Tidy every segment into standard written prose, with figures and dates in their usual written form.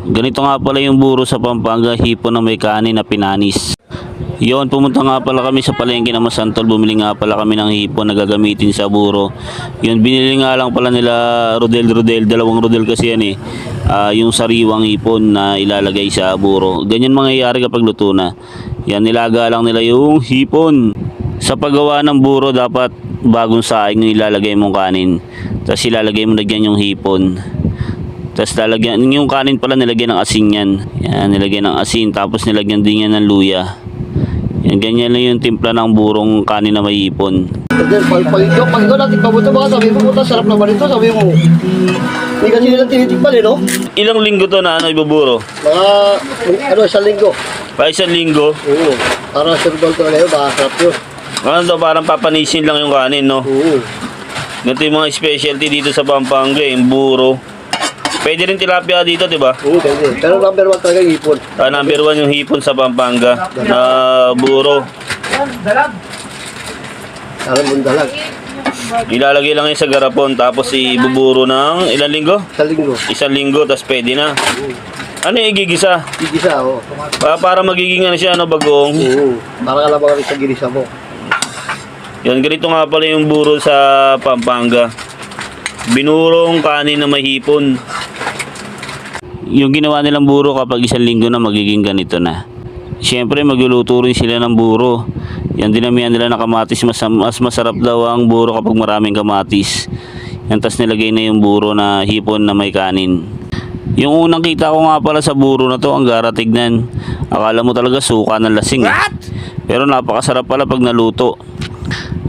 Ganito nga pala yung buro sa Pampanga, hipon na may kanin na pinanis. Yon, pumunta nga pala kami sa palengke ng Masantol, bumili nga pala kami ng hipon na gagamitin sa buro. Yun, binili nga lang pala nila rodel, dalawang rodel kasi yan eh. Yung sariwang hipon na ilalagay sa buro. Ganyan mangyayari kapag luto na. Yan, nilaga lang nila yung hipon. Sa paggawa ng buro, dapat bagong saing yung ilalagay mong kanin. Tapos ilalagay mo na dyan yung hipon. Tapos lalagyan, yung kanin pala nilagyan ng asin yan. Yan, nilagyan ng asin, tapos nilagyan din yan ng luya. Yan, ganyan lang yung timpla ng burong kanin na may hipon. Pag ikaw natin pabuto baka sabi mo, sarap naman ito, sabi mo. Hindi kasi nila tinitikpan eh, no? Ilang linggo to na ibuburo? Mga, isang linggo. Pa isang linggo? Oo. Para survival talaga yun, baka sarap yun. Ano to, parang papanisin lang yung kanin, no? Oo. Ganito yung mga specialty dito sa Pampanga, yung buro. Pwede rin tilapia dito, di ba? Oo, pwede. Pero number 1 talaga yung hipon. Number 1 yung hipon sa Pampanga na buro. Alam mo dalag. Ilalagay lang yun sa garapon, tapos ibuburo ng ilang linggo? Isang linggo. Isang linggo, tapos pwede na. Ano yung igigisa? Gigisa, oo. Para magiging ano siya, ano, bagoong. Oo. Para kalabangan rin sa ginisa mo. Yan, ganito nga pala yung buro sa Pampanga. Binurong kanin na may hipon. Yung ginawa nilang buro kapag isang linggo na magiging ganito na. Siyempre magluluto rin sila ng buro. Yan, dinamihan nila ng kamatis. Mas masarap daw ang buro kapag maraming kamatis. Yan, tas nilagay na yung buro na hipon na may kanin. Yung unang kita ko nga pala sa buro na to, ang gara tignan. Akala mo talaga suka ng lasing eh. Pero napakasarap pala pag naluto.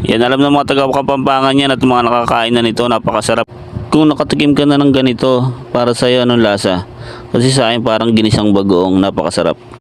Yan, alam ng mga taga-Kapampangan yan at mga nakakain na nito, napakasarap. Kung nakatikim ka na ng ganito, para sa'yo anong lasa? Kasi sa akin parang ginisang bagoong, napakasarap.